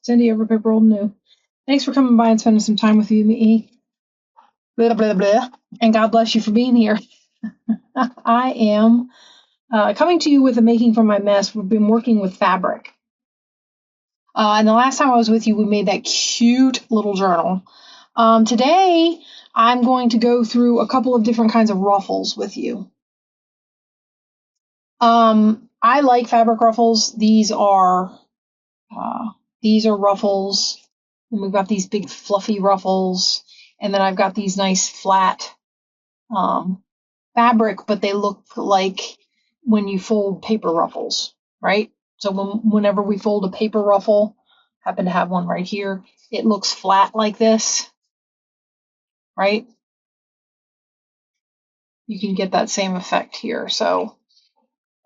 Cindy over paper.old.new. Thanks for coming by and spending some time with me. Blah, blah, blah. And God bless you for being here. I am coming to you with a making from my mess. We've been working with fabric. And the last time I was with you, we made that cute little journal. Today, I'm going to go through a couple of different kinds of ruffles with you. I like fabric ruffles. These are ruffles. And we've got these big fluffy ruffles. And then I've got these nice flat fabric, but they look like when you fold paper ruffles, right? So whenever we fold a paper ruffle, happen to have one right here, it looks flat like this, right? You can get that same effect here. So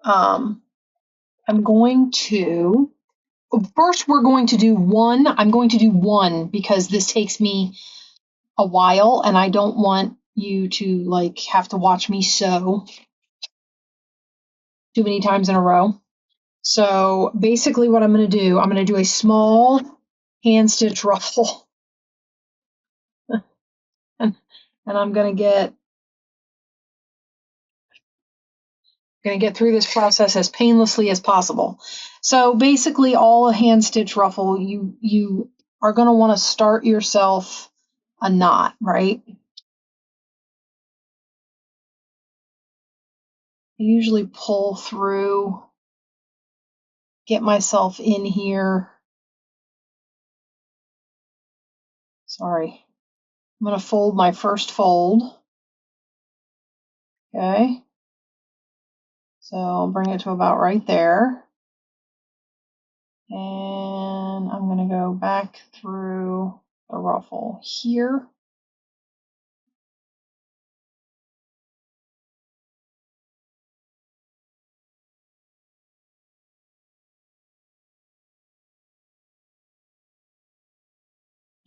I'm going to, first we're going to do one. I'm going to do one because this takes me a while and I don't want you to like have to watch me sew too many times in a row. So basically what I'm going to do, I'm going to do a small hand stitch ruffle and I'm going to get through this process as painlessly as possible. So basically all a hand stitch ruffle, you are going to want to start yourself a knot, right? I usually pull through, get myself in here. Sorry. I'm going to fold my first fold. Okay. So I'll bring it to about right there. And I'm going to go back through the ruffle here.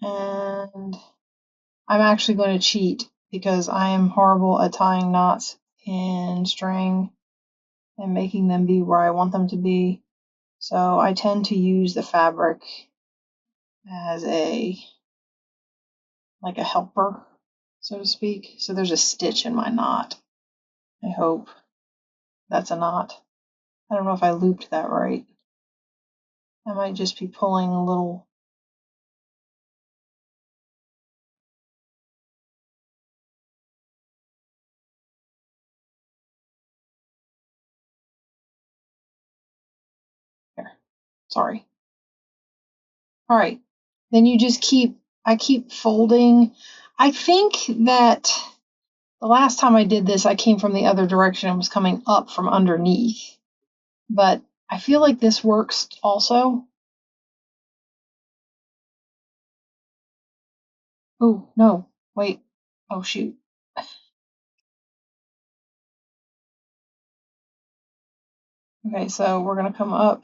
And I'm actually going to cheat because I am horrible at tying knots in string and making them be where I want them to be. So I tend to use the fabric as like a helper, so to speak. So there's a stitch in my knot. I hope that's a knot. I don't know if I looped that right. I might just be pulling a little. Here. Sorry. All right. Then you just I keep folding. I think that the last time I did this, I came from the other direction and was coming up from underneath. But I feel like this works also. Oh, no. Wait. Oh, shoot. Okay, so we're going to come up.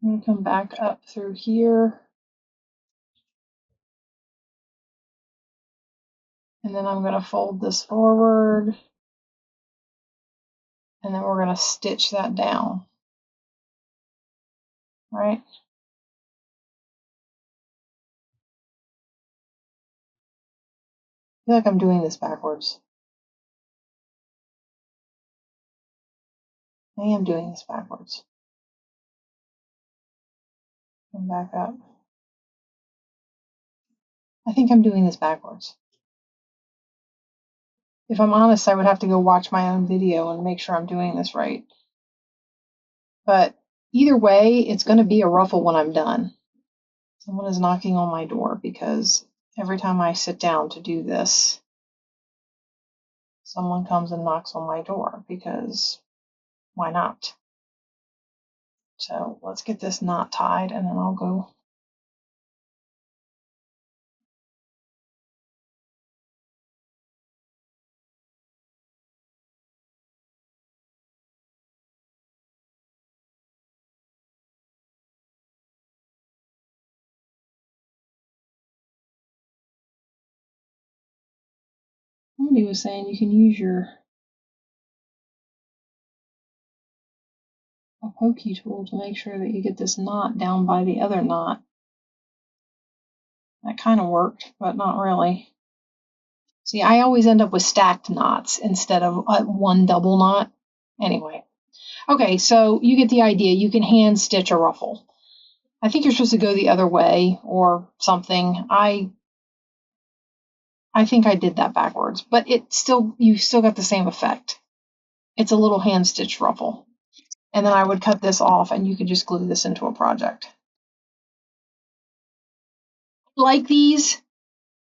I'm going to come back up through here. And then I'm going to fold this forward. And then we're going to stitch that down. Right? I feel like I'm doing this backwards. I am doing this backwards. Come back up. I think I'm doing this backwards. If I'm honest, I would have to go watch my own video and make sure I'm doing this right. But either way, it's going to be a ruffle when I'm done. Someone is knocking on my door because every time I sit down to do this, someone comes and knocks on my door because why not? So let's get this knot tied and then I'll go. Somebody was saying you can use your a pokey tool to make sure that you get this knot down by the other knot. That kind of worked, but not really. See, I always end up with stacked knots instead of one double knot. Anyway. Okay, so you get the idea. You can hand stitch a ruffle. I think you're supposed to go the other way or something. I think I did that backwards, but you still got the same effect. It's a little hand stitched ruffle. And then I would cut this off and you could just glue this into a project. I like these,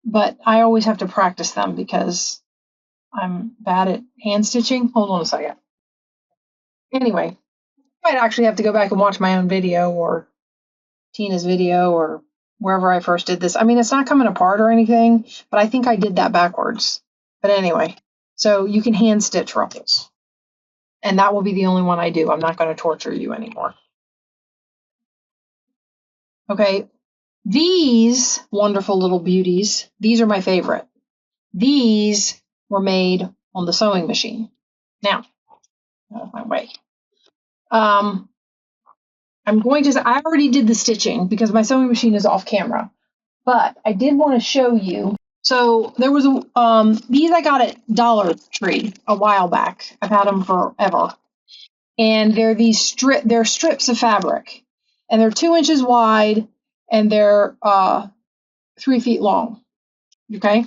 but I always have to practice them because I'm bad at hand stitching. Hold on a second. Anyway, I might actually have to go back and watch my own video or Tina's video or wherever I first did this. I mean, it's not coming apart or anything, but I think I did that backwards. But anyway, so you can hand stitch ruffles. And that will be the only one I do. I'm not going to torture you anymore. Okay, these wonderful little beauties, these are my favorite. These were made on the sewing machine. Now, out of my way. I'm going to, I already did the stitching because my sewing machine is off camera, but I did want to show you. So there was these I got at Dollar Tree a while back. I've had them forever. And they're they're strips of fabric, and they're 2 inches wide, and they're 3 feet long. Okay.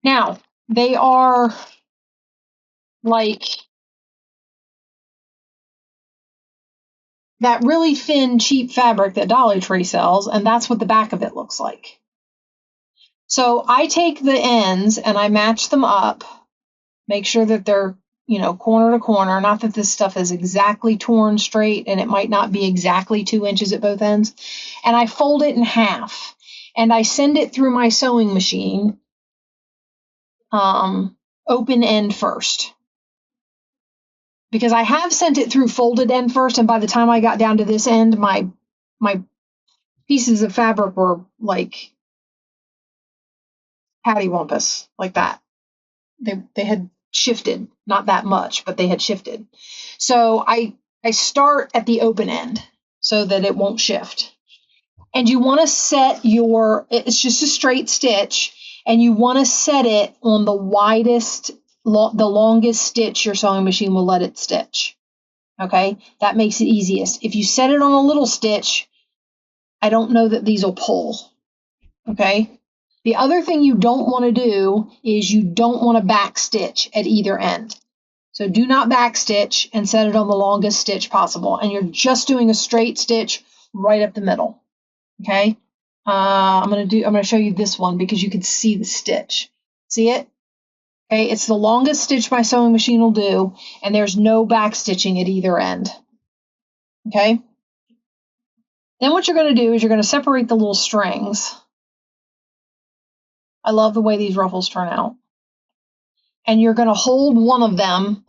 Now they are like that really thin, cheap fabric that Dollar Tree sells, and that's what the back of it looks like. So I take the ends and I match them up, make sure that they're, corner to corner. Not that this stuff is exactly torn straight, and it might not be exactly 2 inches at both ends. And I fold it in half, and I send it through my sewing machine, open end first. Because I have sent it through folded end first, and by the time I got down to this end, my pieces of fabric were like cattywampus, like that. They had shifted, not that much, but they had shifted. So I start at the open end so that it won't shift. And you want to set it's just a straight stitch, and you want to set it on the widest, the longest stitch your sewing machine will let it stitch. Okay, that makes it easiest. If you set it on a little stitch, I don't know that these will pull. Okay. The other thing you don't want to do is you don't want to back stitch at either end. So do not back stitch and set it on the longest stitch possible. And you're just doing a straight stitch right up the middle. Okay. I'm going to show you this one because you can see the stitch. See it? Okay. It's the longest stitch my sewing machine will do, and there's no back stitching at either end. Okay. Then what you're going to do is you're going to separate the little strings. I love the way these ruffles turn out. And you're going to hold one of them.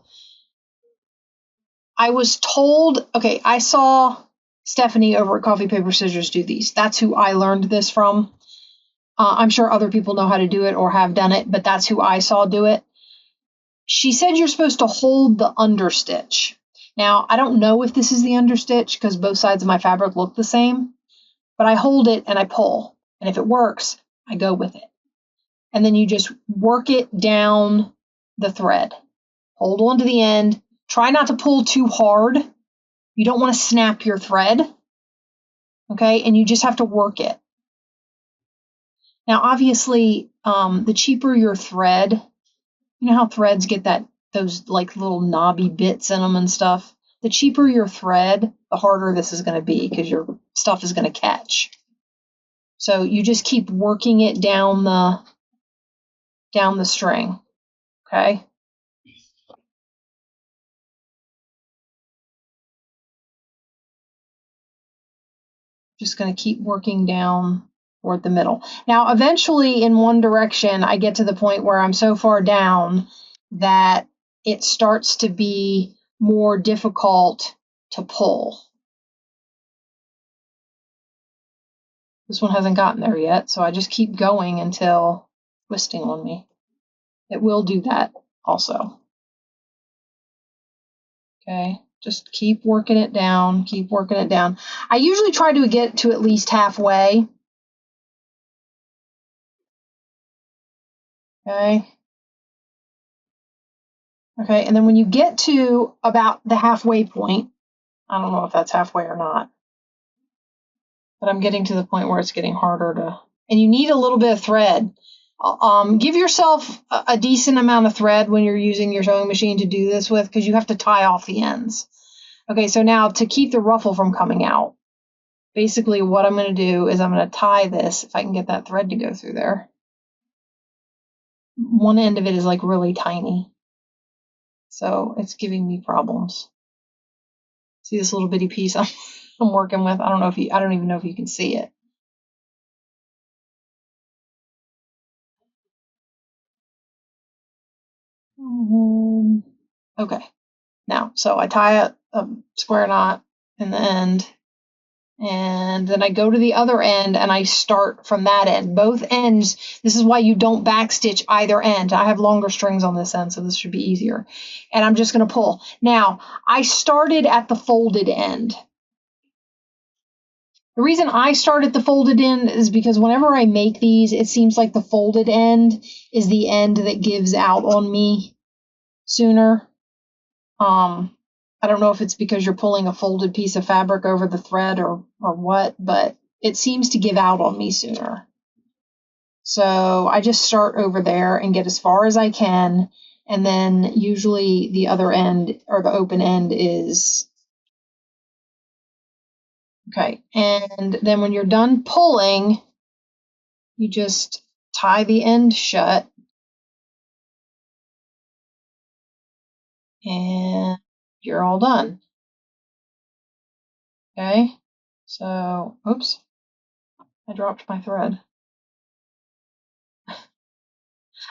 I was told, okay, I saw Stephani over at Coffee, Paper, Scissors do these. That's who I learned this from. I'm sure other people know how to do it or have done it, but that's who I saw do it. She said you're supposed to hold the understitch. Now, I don't know if this is the understitch because both sides of my fabric look the same, but I hold it and I pull. And if it works, I go with it. And then you just work it down the thread. Hold on to the end. Try not to pull too hard. You don't want to snap your thread. Okay, and you just have to work it. Now, obviously, the cheaper your thread, you know how threads get those like little knobby bits in them and stuff? The cheaper your thread, the harder this is going to be because your stuff is going to catch. So you just keep working it down the string. Okay. Just going to keep working down toward the middle. Now, eventually in one direction, I get to the point where I'm so far down that it starts to be more difficult to pull. This one hasn't gotten there yet, so I just keep going until twisting on me. It will do that also. Okay. Just keep working it down, keep working it down. I usually try to get to at least halfway. Okay. Okay, and then when you get to about the halfway point, I don't know if that's halfway or not, but I'm getting to the point where it's getting harder to, and you need a little bit of thread. Give yourself a decent amount of thread when you're using your sewing machine to do this with, because you have to tie off the ends. Okay, so now to keep the ruffle from coming out, basically what I'm going to do is I'm going to tie this, if I can get that thread to go through there. One end of it is like really tiny, so it's giving me problems. See this little bitty piece I'm working with? I don't even know if you can see it. Okay, now, so I tie a square knot in the end, and then I go to the other end and I start from that end. Both ends, this is why you don't backstitch either end. I have longer strings on this end, so this should be easier. And I'm just going to pull. Now, I started at the folded end. The reason I start at the folded end is because whenever I make these, it seems like the folded end is the end that gives out on me sooner. I don't know if it's because you're pulling a folded piece of fabric over the thread or what, but it seems to give out on me sooner. So I just start over there and get as far as I can, and then usually the other end or the open end is okay. And then when you're done pulling, you just tie the end shut, and you're all done. Okay, so, oops, I dropped my thread.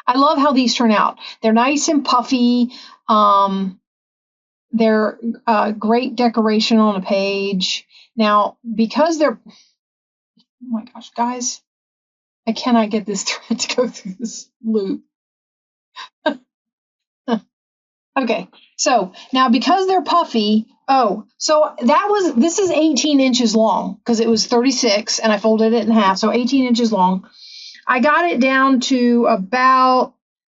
I love how these turn out. They're nice and puffy. They're great decoration on a page. Now, because they're, oh my gosh, guys, I cannot get this thread to go through this loop. Okay, so now because they're puffy, so this is 18 inches long because it was 36 and I folded it in half, so 18 inches long. I got it down to about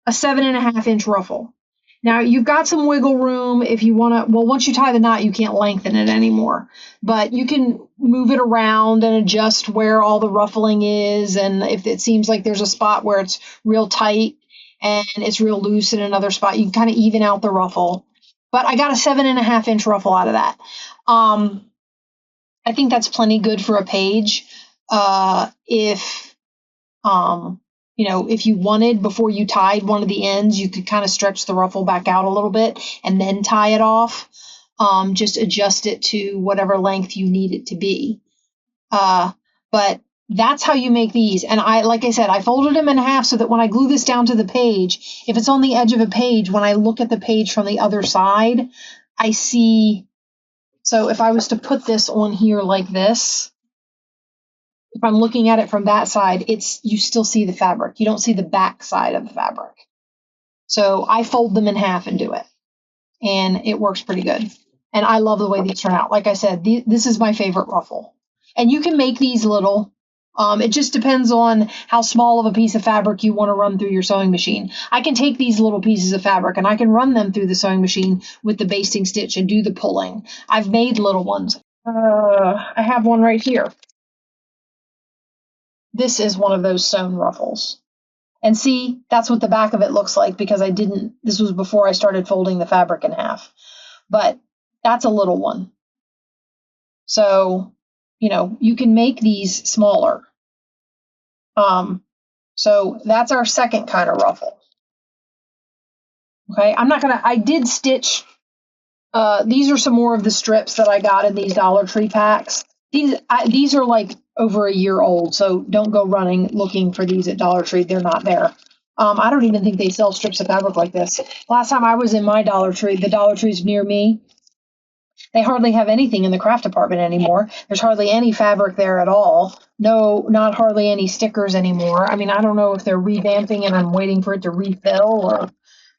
a 7.5 inch ruffle. Now you've got some wiggle room if you want to, well, once you tie the knot, you can't lengthen it anymore, but you can move it around and adjust where all the ruffling is. And if it seems like there's a spot where it's real tight and it's real loose in another spot, you can kind of even out the ruffle. But I got a 7.5 inch ruffle out of that. I think that's plenty good for a page. If you wanted, before you tied one of the ends, you could kind of stretch the ruffle back out a little bit and then tie it off. Just adjust it to whatever length you need it to be. But that's how you make these. And like I said, I folded them in half so that when I glue this down to the page, if it's on the edge of a page, when I look at the page from the other side, I see. So if I was to put this on here like this, if I'm looking at it from that side, you still see the fabric. You don't see the back side of the fabric. So I fold them in half and do it. And it works pretty good. And I love the way these turn out. Like I said, this is my favorite ruffle. And you can make these little. It just depends on how small of a piece of fabric you want to run through your sewing machine. I can take these little pieces of fabric and I can run them through the sewing machine with the basting stitch and do the pulling. I've made little ones. I have one right here. This is one of those sewn ruffles. And see, that's what the back of it looks like because this was before I started folding the fabric in half. But that's a little one. So, you can make these smaller. So that's our second kind of ruffle. Okay, I did stitch, these are some more of the strips that I got in these Dollar Tree packs. These are like over a year old, so don't go running looking for these at Dollar Tree. They're not there. I don't even think they sell strips of fabric like this. Last time I was in my Dollar Tree, the Dollar Trees near me, they hardly have anything in the craft department anymore. There's hardly any fabric there at all. No, not hardly any stickers anymore. I mean, I don't know if they're revamping and I'm waiting for it to refill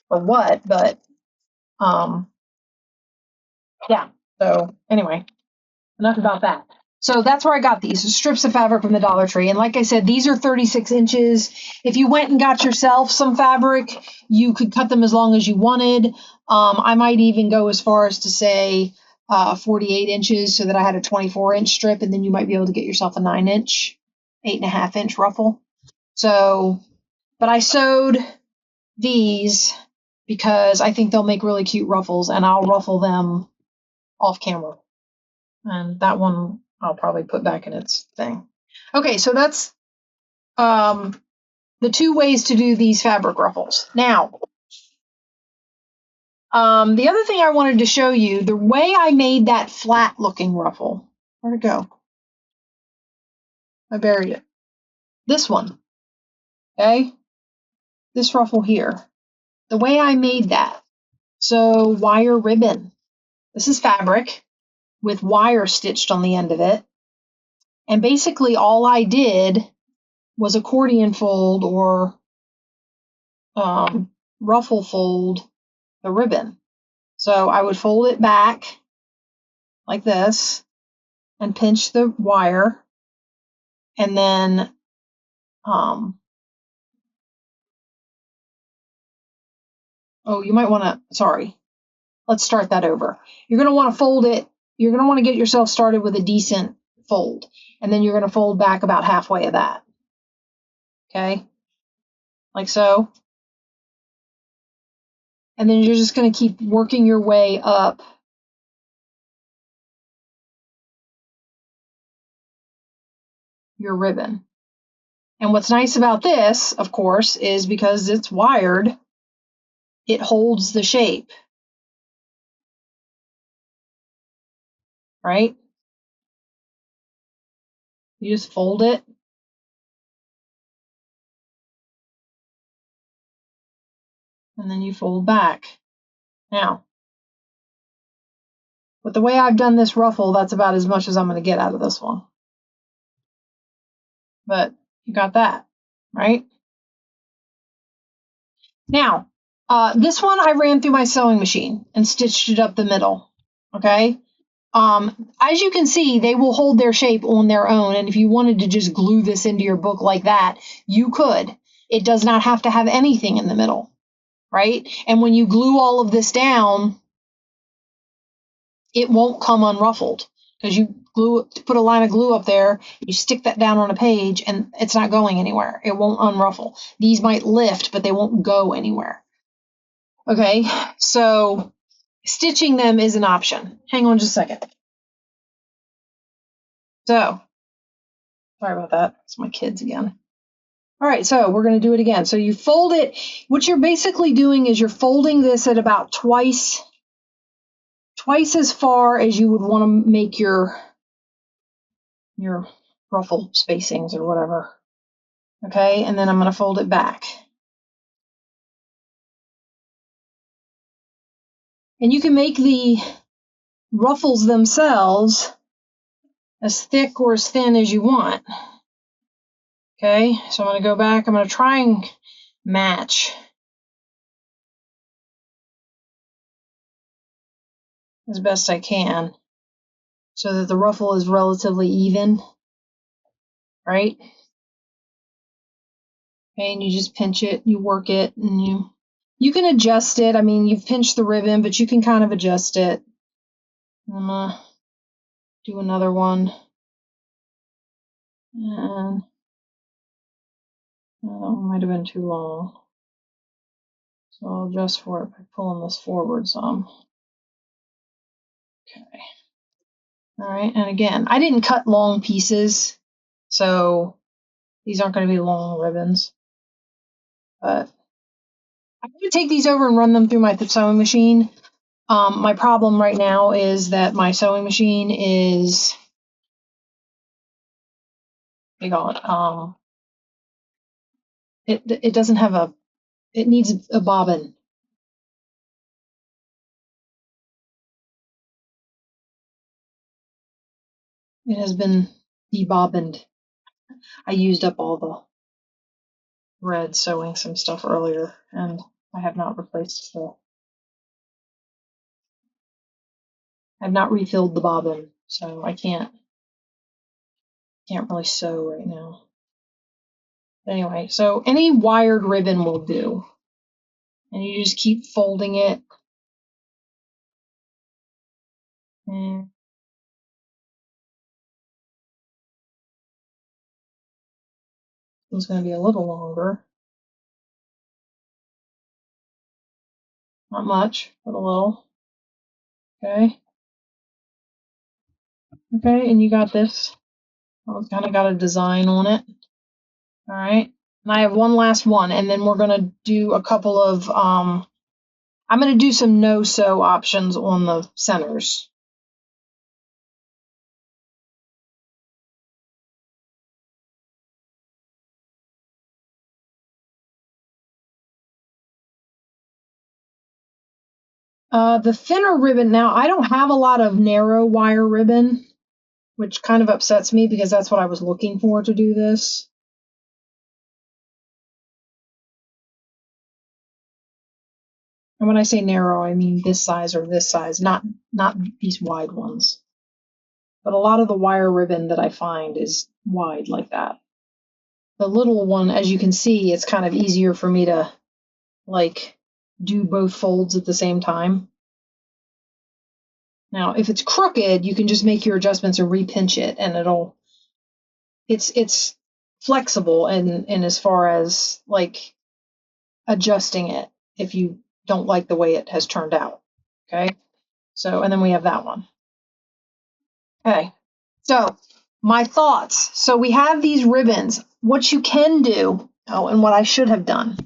or what, but Yeah. So anyway, enough about that. So that's where I got these strips of fabric from the Dollar Tree. And like I said, these are 36 inches. If you went and got yourself some fabric, you could cut them as long as you wanted. I might even go as far as to say 48 inches so that I had a 24-inch strip, and then you might be able to get yourself a 9-inch, 8.5-inch ruffle. So, but I sewed these because I think they'll make really cute ruffles, and I'll ruffle them off camera. And that one I'll probably put back in its thing. Okay, so that's the two ways to do these fabric ruffles. Now, the other thing I wanted to show you, the way I made that flat looking ruffle. Where'd it go? I buried it. This one. Okay? This ruffle here. The way I made that. So wire ribbon. This is fabric with wire stitched on the end of it. And basically all I did was accordion fold or ruffle fold the ribbon. So I would fold it back like this and pinch the wire, and then you might want to, sorry, let's start that over. You're going to want to fold it. You're going to want to get yourself started with a decent fold, and then you're going to fold back about halfway of that. Okay, like so. And then you're just going to keep working your way up your ribbon. And what's nice about this, of course, is because it's wired, it holds the shape, right? You just fold it, and then you fold back. Now, with the way I've done this ruffle, that's about as much as I'm going to get out of this one. But you got that, right? Now, this one I ran through my sewing machine and stitched it up the middle, okay? As you can see, they will hold their shape on their own, and if you wanted to just glue this into your book like that, you could. It does not have to have anything in the middle, right? And when you glue all of this down, it won't come unruffled because you put a line of glue up there, you stick that down on a page, and it's not going anywhere. It won't unruffle. These might lift, but they won't go anywhere. Okay, so stitching them is an option. Hang on just a second. So, sorry about that. It's my kids again. All right, so we're going to do it again. So you fold it. What you're basically doing is you're folding this at about twice as far as you would want to make your ruffle spacings or whatever. Okay, and then I'm going to fold it back. And you can make the ruffles themselves as thick or as thin as you want. Okay, so I'm going to go back. I'm going to try and match as best I can so that the ruffle is relatively even, right? Okay, and you just pinch it, you work it, and you can adjust it. I mean, you've pinched the ribbon, but you can kind of adjust it. I'm going to do another one. And that one might have been too long. So I'll adjust for it by pulling this forward some. Okay. All right, and again, I didn't cut long pieces, so these aren't going to be long ribbons. But I'm going to take these over and run them through my sewing machine. My problem right now is that my sewing machine is, it doesn't have it needs a bobbin. It has been debobbined. I used up all the red sewing some stuff earlier, and I have not replaced the I've not refilled the bobbin, so I can't really sew right now. Anyway, so any wired ribbon will do. And you just keep folding it. And it's going to be a little longer. Not much, but a little. Okay. Okay, and you got this. Well, it's kind of got a design on it. All right. And I have one last one, and then we're going to do a couple of, I'm going to do some no-sew options on the centers. The thinner ribbon, now I don't have a lot of narrow wire ribbon, which kind of upsets me because that's what I was looking for to do this. And when I say narrow, I mean this size or this size, not these wide ones. But a lot of the wire ribbon that I find is wide like that. The little one, as you can see, it's kind of easier for me to like do both folds at the same time. Now, if it's crooked, you can just make your adjustments and repinch it, and it's flexible and as far as like adjusting it if you don't like the way it has turned out. Okay, so and then we have that one. Okay, so my thoughts. So we have these ribbons. What you can do, oh, and what I should have done.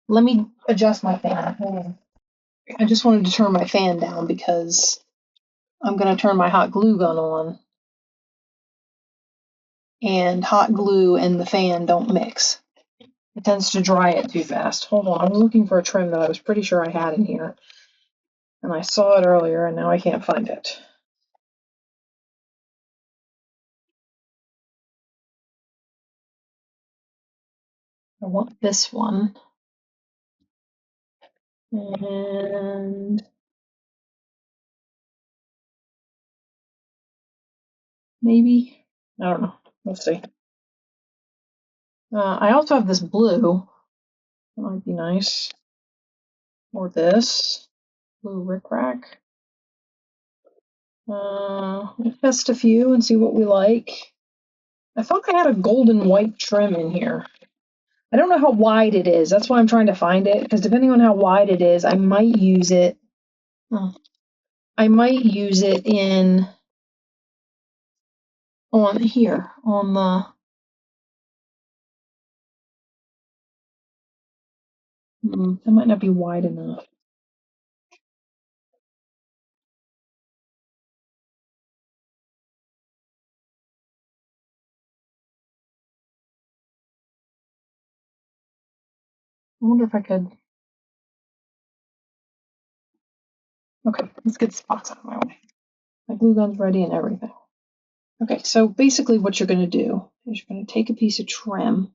Let me adjust my fan. Hold on. I just wanted to turn my fan down because I'm going to turn my hot glue gun on. And hot glue and the fan don't mix. It tends to dry it too fast. Hold on, I'm looking for a trim that I was pretty sure I had in here. And I saw it earlier and now I can't find it. I want this one. And maybe, I don't know. We'll see. I also have this blue. That might be nice. Or this. Blue rickrack. We'll test a few and see what we like. I thought I had a golden white trim in here. I don't know how wide it is. That's why I'm trying to find it, because depending on how wide it is, I might use it. I might use it in on here on the. That might not be wide enough. I wonder if I could. Okay, let's get this box out of my way. My glue gun's ready and everything. Okay, so basically what you're going to do is you're going to take a piece of trim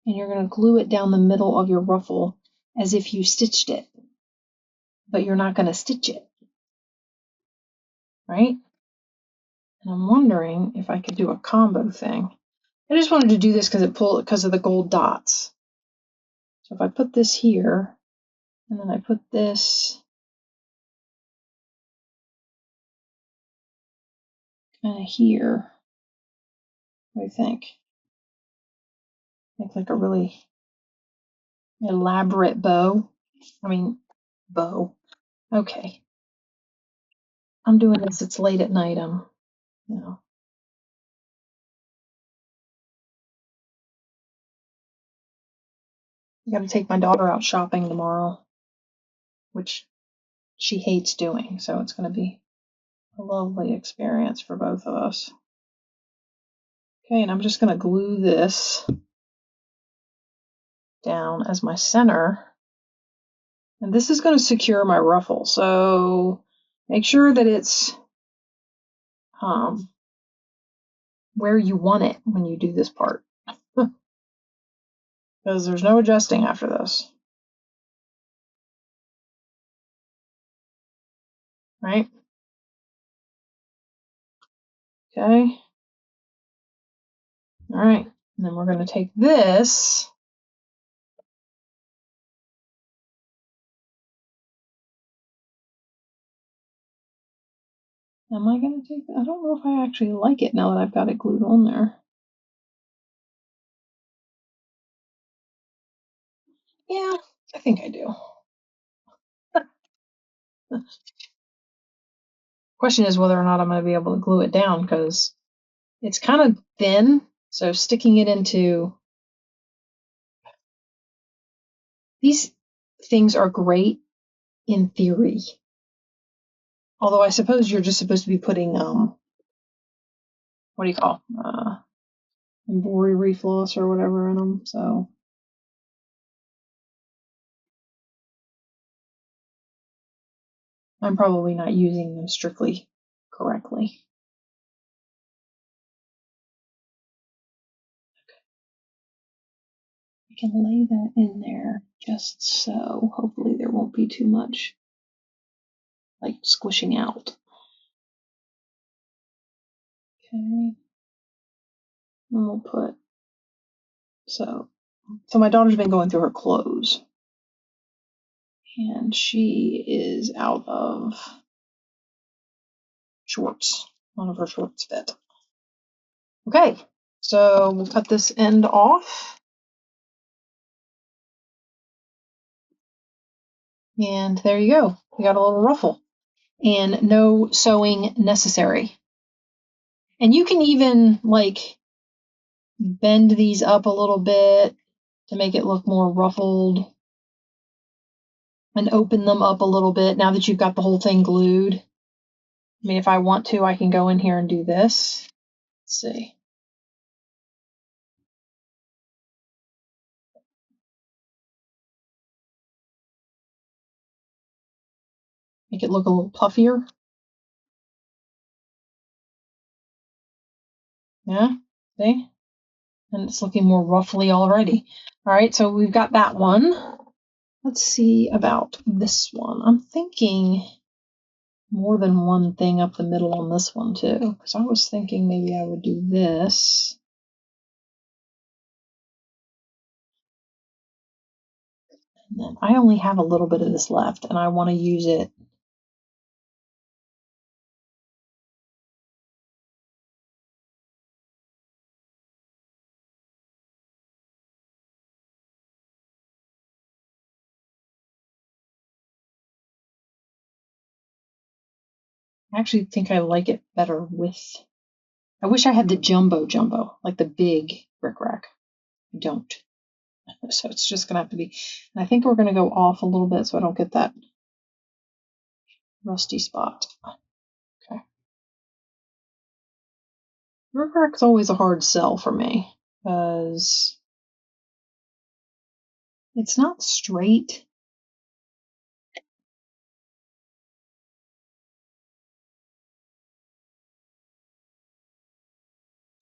and you're going to glue it down the middle of your ruffle as if you stitched it, but you're not going to stitch it, right? And I'm wondering if I could do a combo thing. I just wanted to do this because of the gold dots. So if I put this here, and then I put this kind of here, what do you think? Make like a really elaborate bow. Bow. Okay. I'm doing this. It's late at night. I got to take my daughter out shopping tomorrow, which she hates doing. So it's going to be a lovely experience for both of us. Okay, and I'm just going to glue this down as my center. And this is going to secure my ruffle. So make sure that it's where you want it when you do this part. Because there's no adjusting after this. Right? Okay. All right. And then we're going to take this. Am I going to take that? I don't know if I actually like it now that I've got it glued on there. Yeah, I think I do. Question is whether or not I'm going to be able to glue it down because it's kind of thin. So sticking it into these things are great in theory. Although I suppose you're just supposed to be putting what do you call embroidery floss or whatever in them. So I'm probably not using them strictly correctly. I can lay that in there just so. Hopefully there won't be too much like squishing out. Okay. And we'll put so my daughter's been going through her clothes. And she is out of shorts. One of her shorts fit. Okay, so we'll cut this end off. And there you go. We got a little ruffle. And no sewing necessary. And you can even like bend these up a little bit to make it look more ruffled. And open them up a little bit now that you've got the whole thing glued. I mean, if I want to, I can go in here and do this. Let's see. Make it look a little puffier. Yeah, see? And it's looking more ruffly already. All right, so we've got that one. Let's see about this one. I'm thinking more than one thing up the middle on this one too. Because I was thinking maybe I would do this. And then I only have a little bit of this left and I want to use it. I actually think I like it better with. I wish I had the jumbo, like the big rickrack. I don't. So it's just going to have to be. And I think we're going to go off a little bit so I don't get that rusty spot. Okay. Rickrack's always a hard sell for me because it's not straight.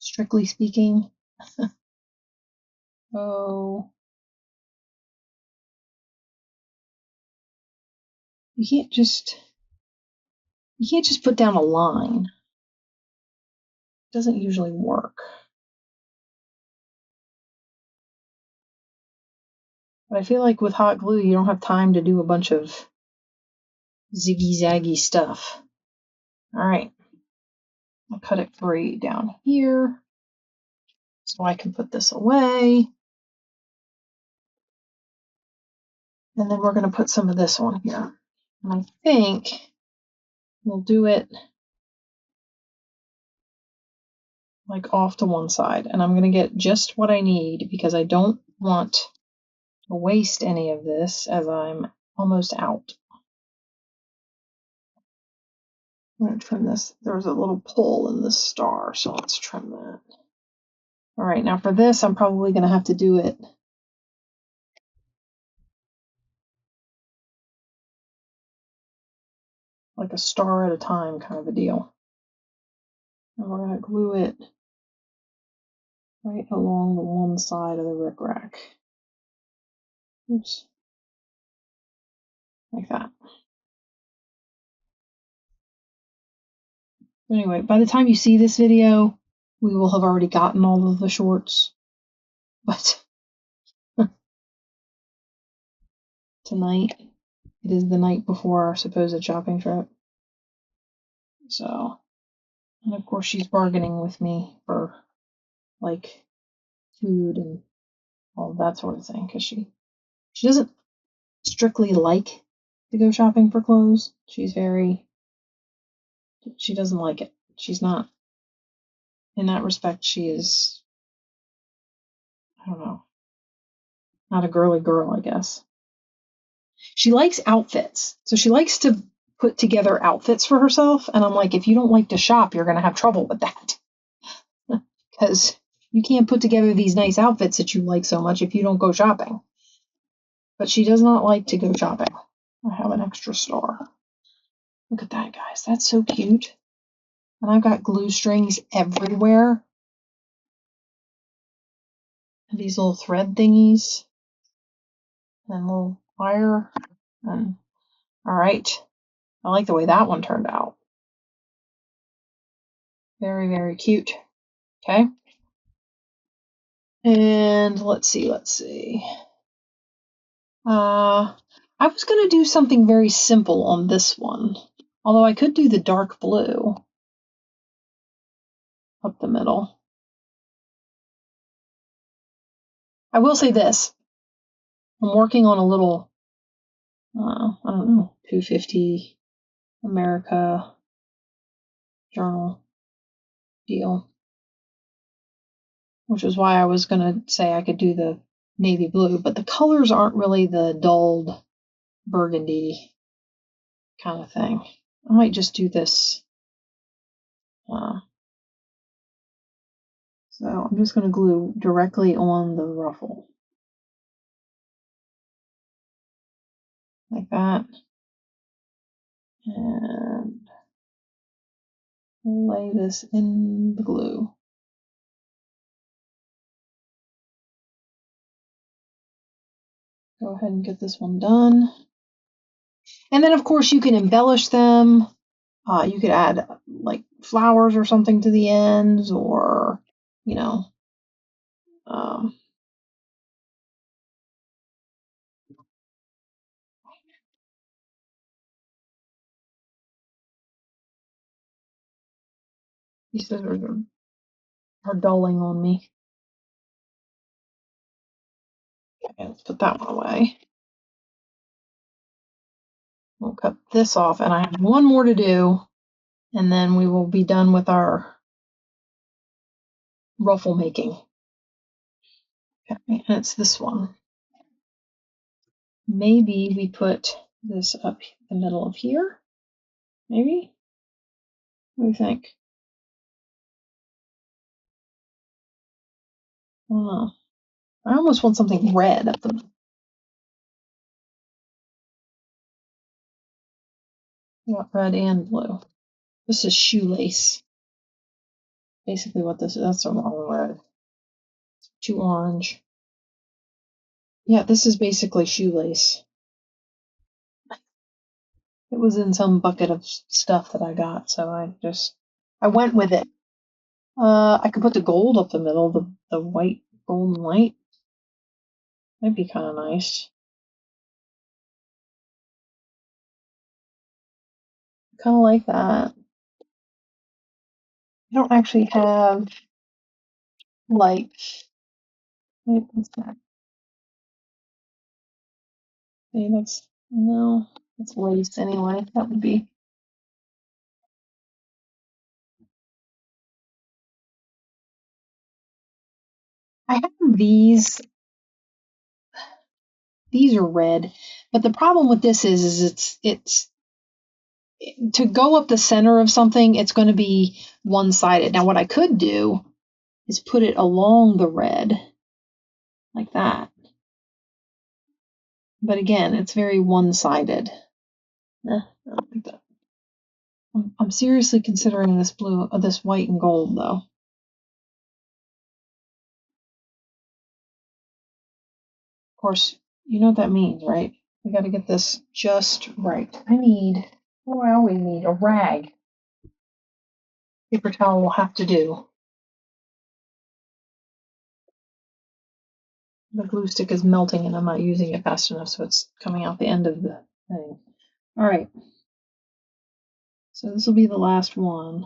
Strictly speaking. Oh, you can't just put down a line. It doesn't usually work. But I feel like with hot glue, you don't have time to do a bunch of ziggy-zaggy stuff. All right. I'll cut it free down here so I can put this away. And then we're going to put some of this on here. And I think we'll do it like off to one side. And I'm going to get just what I need because I don't want to waste any of this as I'm almost out. I'm going to trim this. There's a little pull in this star, so let's trim that. All right, now for this, I'm probably going to have to do it like a star at a time kind of a deal. And we're going to glue it right along the one side of the rickrack. Oops. Like that. But anyway, by the time you see this video, we will have already gotten all of the shorts. But tonight, it is the night before our supposed shopping trip. So, and of course she's bargaining with me for like food and all that sort of thing, because she doesn't strictly like to go shopping for clothes. She doesn't like it. She's not, in that respect, she is, I don't know, not a girly girl, I guess. She likes outfits. So she likes to put together outfits for herself. And I'm like, if you don't like to shop, you're going to have trouble with that. Because you can't put together these nice outfits that you like so much if you don't go shopping. But she does not like to go shopping. I have an extra star. Look at that, guys. That's so cute. And I've got glue strings everywhere. And these little thread thingies. And little wire. And all right. I like the way that one turned out. Very, very cute. Okay. And let's see. I was going to do something very simple on this one. Although I could do the dark blue up the middle. I will say this. I'm working on a little, I don't know, 250 America journal deal. Which is why I was going to say I could do the navy blue. But the colors aren't really the dulled burgundy kind of thing. I might just do this. So I'm just going to glue directly on the ruffle. Like that. And lay this in the glue. Go ahead and get this one done. And then, of course, you can embellish them. You could add like flowers or something to the ends, or, you know, these scissors are dulling on me. Okay, let's put that one away. We'll cut this off, and I have one more to do, and then we will be done with our ruffle making. Okay, and it's this one. Maybe we put this up the middle of here. Maybe? What do you think? I don't know. I almost want something red up the middle. Got red and blue. This is shoelace. Basically what this is. That's the wrong red. It's too orange. Yeah, this is basically shoelace. It was in some bucket of stuff that I got, so I went with it. I could put the gold up the middle, the white, gold and white. That'd be kind of nice. Kind of like that. I don't actually have, like, what's that? Maybe no, it's lace anyway. That would be. I have these. These are red, but the problem with this is it's to go up the center of something, it's going to be one-sided. Now what I could do is put it along the red like that. But again, it's very one-sided. I don't think that. I'm seriously considering this blue, this white and gold though. Of course, you know what that means, right? We got to get this just right. I always need a rag. paper towel will have to do. The glue stick is melting and I'm not using it fast enough, so it's coming out the end of the thing. All right. So this will be the last one.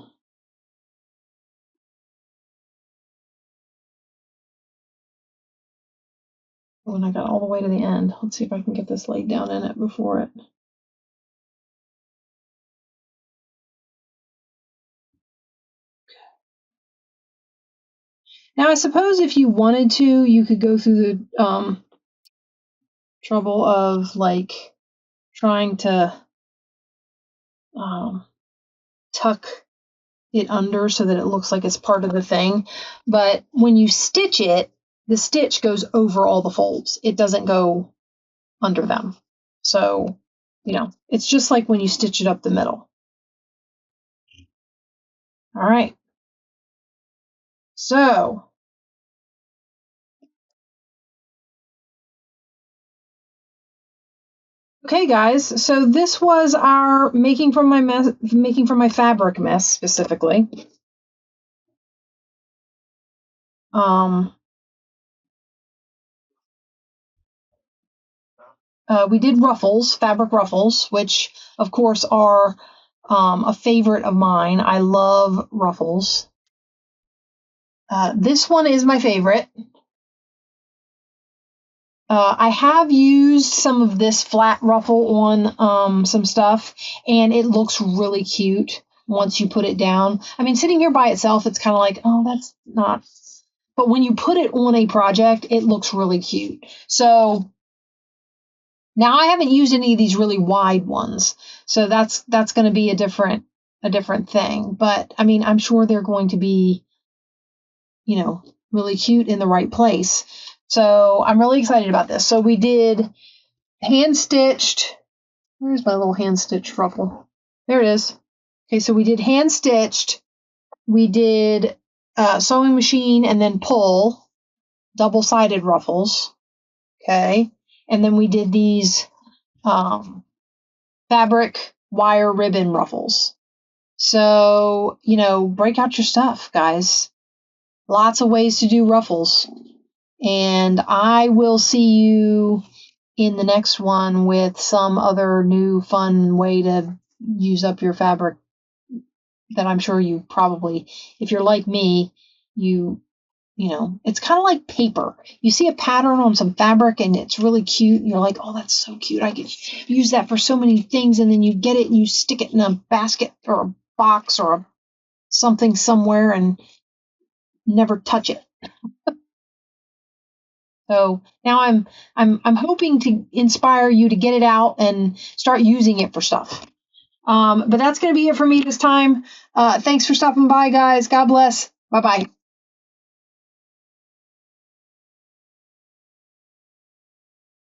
When I got all the way to the end. Let's see if I can get this laid down in it before it. Now, I suppose if you wanted to, you could go through the trouble of like trying to tuck it under so that it looks like it's part of the thing. But when you stitch it, the stitch goes over all the folds. It doesn't go under them. So, you know, it's just like when you stitch it up the middle. All right. So, okay, guys. So this was our making from my fabric mess specifically. We did ruffles, fabric ruffles, which of course are a favorite of mine. I love ruffles. This one is my favorite. I have used some of this flat ruffle on some stuff, and it looks really cute once you put it down. I mean, sitting here by itself, it's kind of like, oh, that's not. But when you put it on a project, it looks really cute. So now I haven't used any of these really wide ones, so that's going to be a different thing. But I mean, I'm sure they're going to be, you know, really cute in the right place. So I'm really excited about this. So we did hand stitched. Where's my little hand stitched ruffle? There it is. Okay, so we did hand stitched. We did sewing machine and then pull, double-sided ruffles. Okay, and then we did these fabric wire ribbon ruffles. So, you know, break out your stuff, guys. Lots of ways to do ruffles. And I will see you in the next one with some other new fun way to use up your fabric that I'm sure you probably, if you're like me, you know, it's kind of like paper. You see a pattern on some fabric and it's really cute. And you're like, oh, that's so cute. I could use that for so many things. And then you get it and you stick it in a basket or a box or something somewhere and never touch it. So now I'm hoping to inspire you to get it out and start using it for stuff. But that's going to be it for me this time. Thanks for stopping by, guys. God bless. Bye-bye.